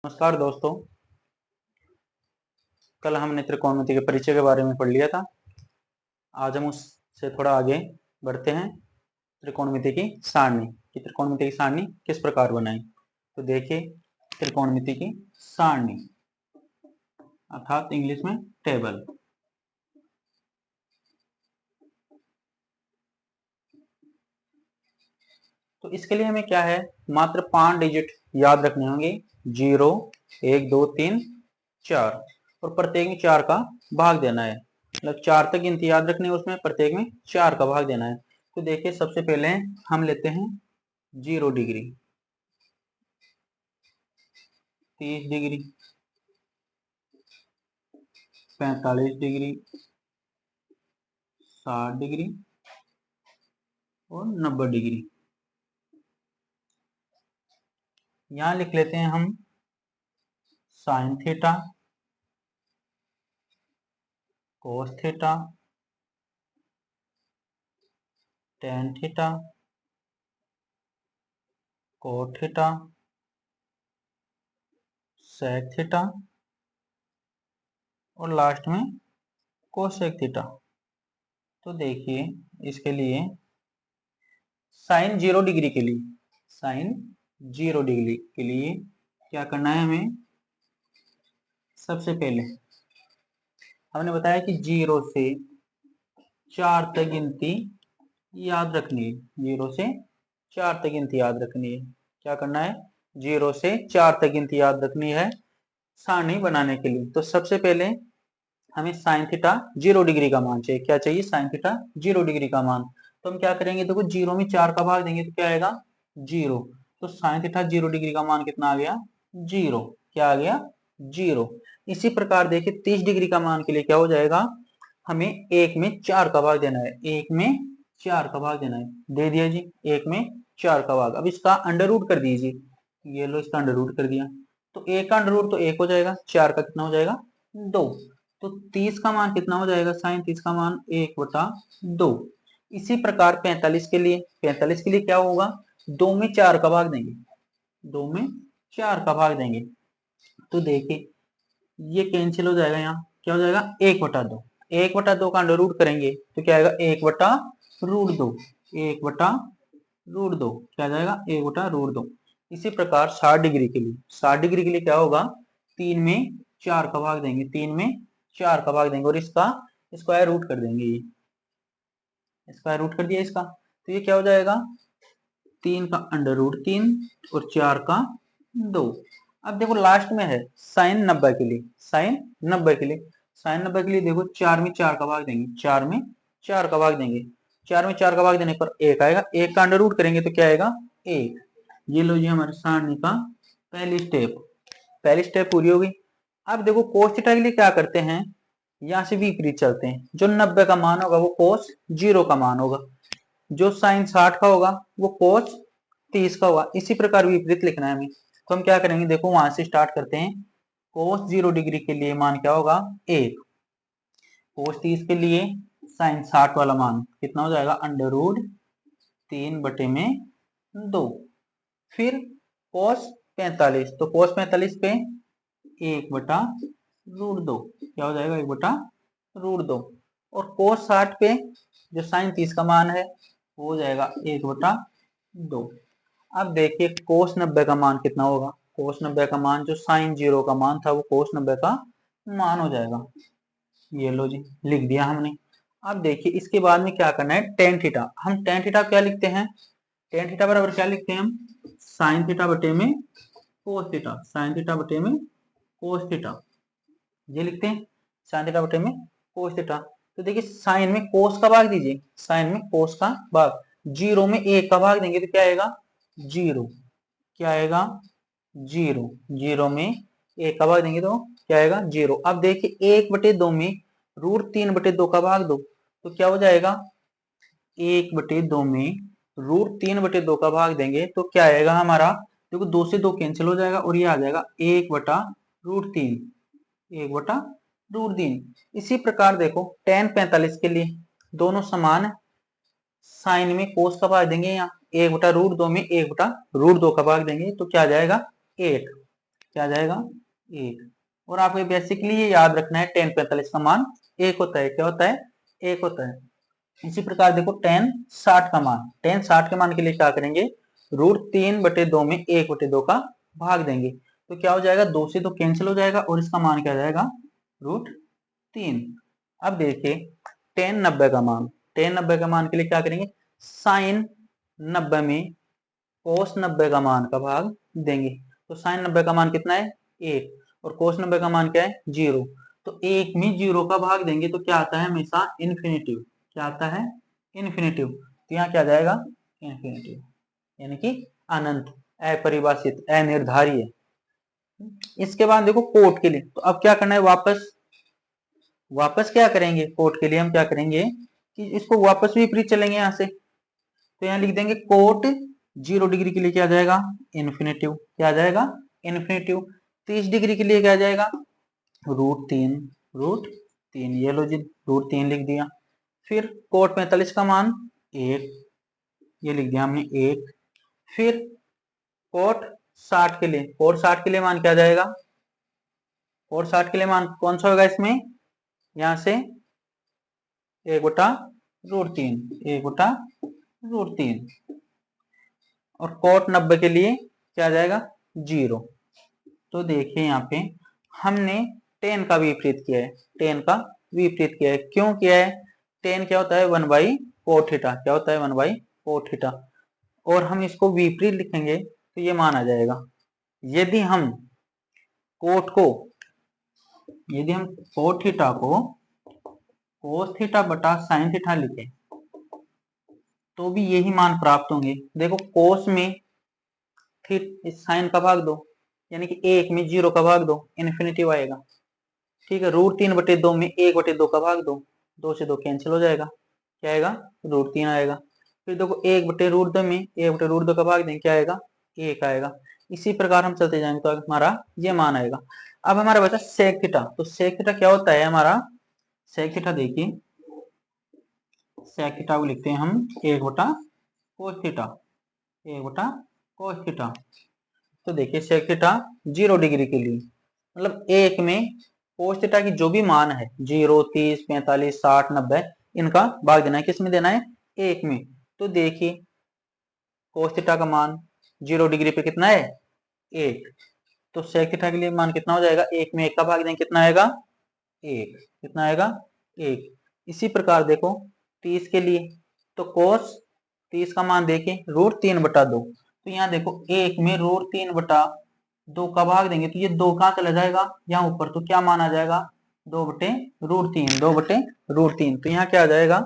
नमस्कार दोस्तों। कल हमने त्रिकोणमिति के परिचय के बारे में पढ़ लिया था। आज हम उससे थोड़ा आगे बढ़ते हैं। त्रिकोणमिति की सारणी कि त्रिकोणमिति की सारणी किस प्रकार बनाएं। तो देखिए, त्रिकोणमिति की सारणी अर्थात इंग्लिश में टेबल। तो इसके लिए हमें क्या है, मात्र 5 डिजिट याद रखने होंगे। 0, 1, 2, 3, 4 और प्रत्येक में 4 का भाग देना है। मतलब 4 तक गिनती याद रखनी है, उसमें प्रत्येक में 4 का भाग देना है। तो देखिए, सबसे पहले हम लेते हैं 0 डिग्री, 30 डिग्री, 45 डिग्री, 60 डिग्री और 90 डिग्री। यहां लिख लेते हैं हम sine theta, cos theta, tan theta, cot theta, sec theta और लास्ट में कोसेक थीटा। तो देखिए, इसके लिए साइन 0 डिग्री के लिए, साइन 0 डिग्री के लिए क्या करना है हमें। सबसे पहले हमने बताया कि 0 से 4 तक गिनती याद रखनी है। 0 से 4 तक गिनती याद रखनी है। क्या करना है, 0 से 4 तक गिनती याद रखनी है सारणी बनाने के लिए। तो सबसे पहले हमें साइन थीटा 0 डिग्री का मान चाहिए। क्या चाहिए, साइन थीटा 0 डिग्री का मान। तो हम क्या करेंगे, देखो 0 में 4 का भाग देंगे तो क्या आएगा, 0। तो साइन थीटा 0 डिग्री का मान कितना आ गया, 0। क्या आ गया, 0। इसी प्रकार देखिए, 30 डिग्री का मान के लिए क्या हो जाएगा, हमें 1 में 4 का भाग देना है। 1 में 4 का भाग देना है, दे दिया जी। 1 में 4 का भाग। अब इसका अंडर रूट कर दीजिए। ये लो, इसका अंडर रूट कर दिया। तो 1 का अंडर रूट तो 1 हो जाएगा, 4 का कितना हो जाएगा, 2। तो 30 का मान कितना हो जाएगा, साइन 30 का मान 1/2। इसी प्रकार 45 के लिए, 45 के लिए क्या होगा, 2 में 4 का भाग देंगे, 2 में 4 का भाग देंगे। तो देखिए, ये कैंसिल हो जाएगा। यहाँ क्या हो जाएगा, 1/2। 1/2 का अंडर रूट करेंगे तो क्या आएगा, 1/√2। 1/√2 क्या आ जाएगा, 1/√2। इसी प्रकार 60 डिग्री के लिए, 60 डिग्री के लिए क्या होगा, 3 में 4 का भाग देंगे, 3 में 4 का भाग देंगे और इसका स्क्वायर रूट कर देंगे। ये स्क्वायर रूट कर दिया इसका, तो ये क्या हो जाएगा, 3 का अंडर रूट 3 और 4 का 2। अब देखो लास्ट में है साइन 90 के लिए, साइन 90 के लिए, साइन 90 के लिए देखो 4 में 4 का भाग देंगे, 4 में 4 का भाग देंगे। 4 में 4 का भाग देने पर 1 आएगा, 1 का अंडर रूट करेंगे तो क्या आएगा, 1। ये लो जी, हमारे सारणी का पहली स्टेप पूरी होगी। अब देखो कोस थीटा के लिए क्या करते हैं, यहां से विपरीत चलते हैं। जो 90 का मान होगा वो कोस 0 का मान होगा, जो साइन 60 का होगा वो कोस 30 का होगा। इसी प्रकार विपरीत लिखना है हमें। तो हम क्या करेंगे, देखो वहां से स्टार्ट करते हैं। कोस 0 डिग्री के लिए मान क्या होगा, 1। कोस 30 के लिए साइन 60 वाला मान कितना हो जाएगा, अंडर रूट 3/2। फिर कोस 45, तो कोस 45 पे 1/√2 क्या हो जाएगा, 1/√2। और कोस 60 पे जो साइन 30 का मान है वो हो जाएगा 1/2। अब देखिए कोस 90 का मान कितना होगा, कोस 90 का मान जो साइन 0 का मान था वो कोस 90 का मान हो जाएगा। ये लो जी, लिख दिया हमने। अब देखिए इसके बाद में क्या करना है, टेन थीटा। हम टेन थीटा क्या लिखते हैं, टेन थीटा बराबर क्या लिखते हैं हम, साइन थीटा बटे में कोस थीटा, साइन थीटा बटे में कोस थीटा, ये लिखते हैं साइन थीटा बटे में कोस थीटा। तो देखिए साइन में कोस का भाग दीजिए, साइन में कोस का भाग, 0 में 1 का भाग देंगे तो क्या आएगा, 0। क्या आएगा, 0। 0 में 1 का भाग देंगे तो क्या आएगा, 0। अब देखिए 1/2 में √3/2 का भाग दो तो क्या हो जाएगा, 1/2 में √3/2 का भाग देंगे तो क्या आएगा हमारा, देखो 2 से 2 कैंसिल हो जाएगा और ये आ जाएगा 1/√3, 1/√3। इसी प्रकार देखो tan 45 के लिए दोनों समान, साइन में कोस का भाग देंगे, यहाँ 1/√2 में 1/√2 का भाग देंगे तो क्या आ जाएगा, 8। क्या आ जाएगा 1। और आपको बेसिकली ये याद रखना है tan 45 का मान 1 होता है। क्या होता है? 1 होता है। इसी प्रकार देखो tan 60 का मान, tan 60 के मान के लिए क्या करेंगे, √3/2 में 1/2 का भाग देंगे। तो क्या हो जाएगा, 2 से तो कैंसिल हो जाएगा और इसका मान क्या आ जाएगा √3। अब देखिए tan 90 का मान, tan 90 का मान के लिए क्या करेंगे, sin 90 में cos 90 का मान का भाग देंगे। तो sin 90 का मान कितना है 1 और cos 90 का मान क्या है 0। तो 1 में 0 का भाग देंगे तो क्या आता है हमेशा इन्फिनेटिव। क्या आता है इन्फिनेटिव। तो यहाँ क्या जाएगा इन्फिनेटिव, यानी कि अनंत, अपरिभाषित, अनिर्धारीय। इसके बाद देखो कोट के लिए, तो अब क्या करना है, वापस क्या करेंगे, कोट के लिए हम क्या करेंगे कि इसको वापस विपरीत चलेंगे यहाँ से। तो यहाँ लिख देंगे कोट 0 डिग्री के लिए क्या जाएगा इन्फिनेटिव। क्या आ जाएगा इन्फिनेटिव। 30 डिग्री के लिए क्या जाएगा √3। ये लो जी √3 लिख दिया। फिर कोट 45 का मान 1, ये लिख दिया हमने 1। फिर कोट 60 के लिए, कोट 60 के लिए मान क्या जाएगा, कोट 60 के लिए मान कौन सा होगा इसमें, यहां से 1/√3, 1/√3। और कोट 90 के लिए क्या आ जाएगा 0। तो देखिए यहाँ पे हमने tan का विपरीत किया है, tan का विपरीत किया है। क्यों किया है, tan क्या होता है 1/cot थीटा। क्या होता है 1/cot थीटा। और हम इसको विपरीत लिखेंगे तो ये मान आ जाएगा। यदि हम कोट को, यदि हम cot थीटा को cos थीटा बटा sin थीटा लिखें तो भी यही मान प्राप्त होंगे। देखो कोस में साइन का भाग दो, यानी कि 1 में 0 का भाग दो, इन्फिनेटिव आएगा। ठीक है, √3/2 में 1/2 का भाग दो, 2 से 2 कैंसिल हो जाएगा, क्या आएगा √3 आएगा। फिर देखो 1/√2 में 1/√2 का भाग दें, क्या आएगा 1 आएगा। इसी प्रकार हम चलते जाएंगे तो हमारा ये मान आएगा। अब हमारा बचा सेक थीटा। तो सेक थीटा क्या होता है हमारा, सेक थीटा देखिए, सेक थीटा को लिखते हैं हम 1/cos थीटा, 1/cos थीटा। तो देखिए सेक थीटा 0 डिग्री के लिए, मतलब 1 में कोस थीटा की जो भी मान है 0, 30, 45, 60, 90, इनका भाग देना है, किस में देना है 1 में। तो देखिए कोस थीटा का मान 0 डिग्री पे कितना है 1। तो सेक थीटा के लिए मान कितना हो जाएगा, 1 में 1 का भाग देंगे कितना आएगा 1, कितना आएगा 1। इसी प्रकार देखो 30 के लिए, तो कोस 30 का मान देखें √3/2। तो यहाँ देखो 1 में √3/2 का भाग देंगे तो ये 2 कहाँ चला जाएगा यहाँ ऊपर, तो क्या मान आ जाएगा 2/√3, 2/√3। तो यहाँ क्या आ जाएगा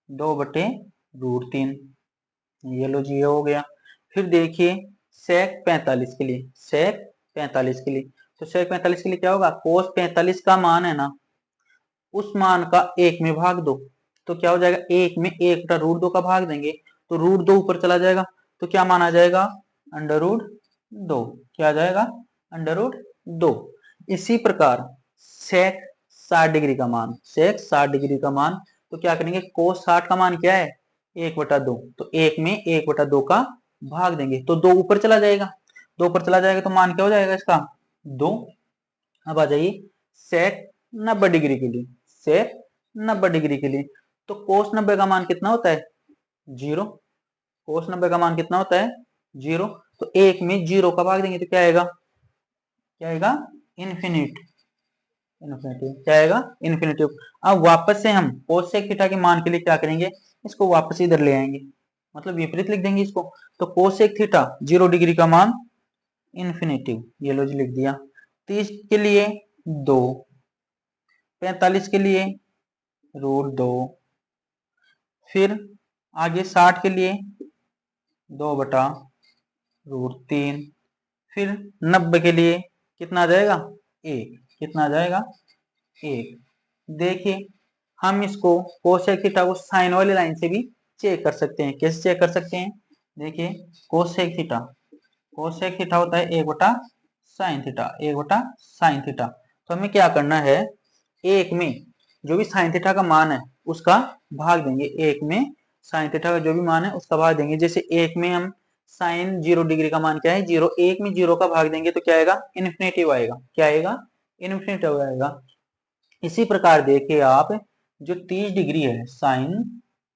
2/√3। ये लो जी ये हो गया। फिर देखिए सेक 45 के लिए, सेक 45 के लिए, तो सेक 45 के लिए क्या होगा, कोस 45 का मान है ना, उस मान का 1 में भाग दो। तो क्या हो जाएगा 1 में 1/√2 का भाग देंगे तो √2 ऊपर चला जाएगा, तो क्या मान आ जाएगा √2। क्या आ जाएगा √2। इसी प्रकार सेक 60 डिग्री का मान, सेक 60 डिग्री का मान, तो क्या करेंगे कोस 60 का मान क्या है 1/2। तो 1 में 1/2 का भाग देंगे तो 2 ऊपर चला जाएगा, 2 ऊपर चला जाएगा तो मान क्या हो जाएगा इसका 2। अब आ जाइए सेक 90 डिग्री के लिए, सेक 90 डिग्री के लिए, तो कोस 90 का मान कितना होता है 0। कोस 90 का मान कितना होता है 0। तो 1 में 0 का भाग देंगे तो क्या आएगा, क्या आएगा इन्फिनिट, इन्फिनिटिव। क्या आएगा इन्फिनिटिव। अब वापस से हम कोसेक थीटा के मान के लिए क्या करेंगे, इसको वापस इधर ले आएंगे, मतलब विपरीत लिख देंगे इसको। तो कोसेक थीटा 0 डिग्री का मान इन्फिनिटिव, ये लो जी लिख दिया। 30 के लिए 2, 45 के लिए √2, फिर आगे 60 के लिए 2/√3, फिर 90 के लिए कितना आ जाएगा 1, कितना आ जाएगा 1। देखिए हम इसको कोसेक थीटा को साइन वाली लाइन से भी चेक कर सकते हैं। कैसे चेक कर सकते हैं, देखिए कोसेक थीटा, कोसेक थीटा होता है 1/sin थीटा, 1/sin थीटा। तो हमें क्या करना है, 1 में जो भी sin थीटा का मान है उसका भाग देंगे, 1 में sin थीटा का जो भी मान है उसका भाग देंगे। जैसे 1 में हम साइन 0 डिग्री का मान क्या है 0। एक में 0 का भाग देंगे तो क्या आएगा इन्फिनेटिव आएगा। क्या आएगा इन्फिनेटिव आएगा। इसी प्रकार देखिए आप जो 30 डिग्री है साइन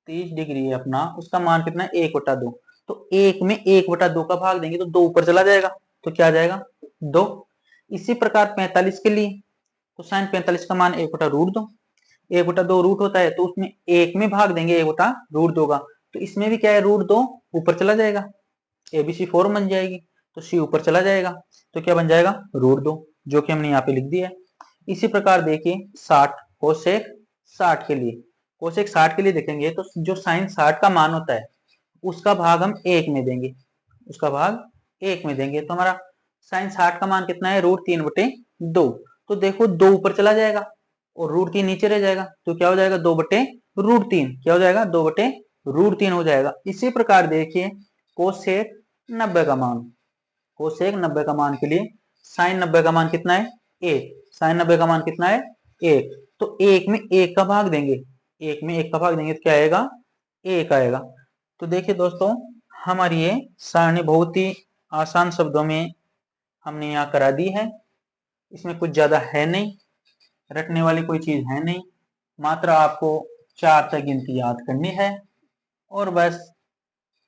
30 डिग्री है अपना, उसका मान कितना है 1/2। तो एक में 1/2 का भाग देंगे तो 2 ऊपर चला जाएगा तो क्या आ जाएगा 2। इसी प्रकार 45 के लिए तो साइन 45 का मान 1/√2। 1/2 रूट होता है तो उसमें एक में भाग देंगे 1/√2 का, तो इसमें भी क्या है √2 ऊपर चला जाएगा, एबीसी 4 बन जाएगी। तो सी ऊपर चला जाएगा तो क्या बन जाएगा √2, जो कि हमने यहाँ पे लिख दिया है। इसी प्रकार देखिए 60 कोसेक 60 के लिए, कोसेक 60 के लिए देखेंगे तो जो साइन 60 का मान होता है उसका भाग हम 1 में देंगे, उसका भाग 1 में देंगे तो हमारा साइन 60 का मान कितना है √3/2। तो देखो 2 ऊपर चला जाएगा और √3 नीचे रह जाएगा तो क्या हो जाएगा 2/√3। क्या हो जाएगा 2/√3 हो जाएगा। इसी प्रकार देखिए कोसेक 90 का मान, कोसेक 90 का मान के लिए साइन 90 का मान कितना है 1। साइन 90 का मान कितना है 1। तो 1 में 1 का भाग देंगे, 1 में 1 का भाग देंगे तो क्या आएगा 1 आएगा। तो देखिए दोस्तों हमारी ये सारणी बहुत ही आसान शब्दों में हमने यहाँ करा दी है। इसमें कुछ ज्यादा है नहीं, रटने वाली कोई चीज है नहीं, मात्र आपको 4 तक गिनती याद करनी है और बस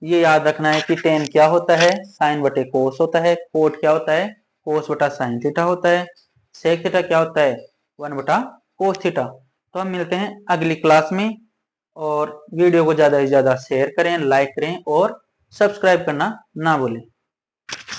ये याद रखना है कि टेन क्या होता है साइन बटे कोस होता है, कोट क्या होता है कोस बटा साइन थीटा होता है, सेक थीटा क्या होता है 1/कोस थीटा। तो हम मिलते हैं अगली क्लास में और वीडियो को ज्यादा से ज्यादा शेयर करें, लाइक करें और सब्सक्राइब करना ना भूलें।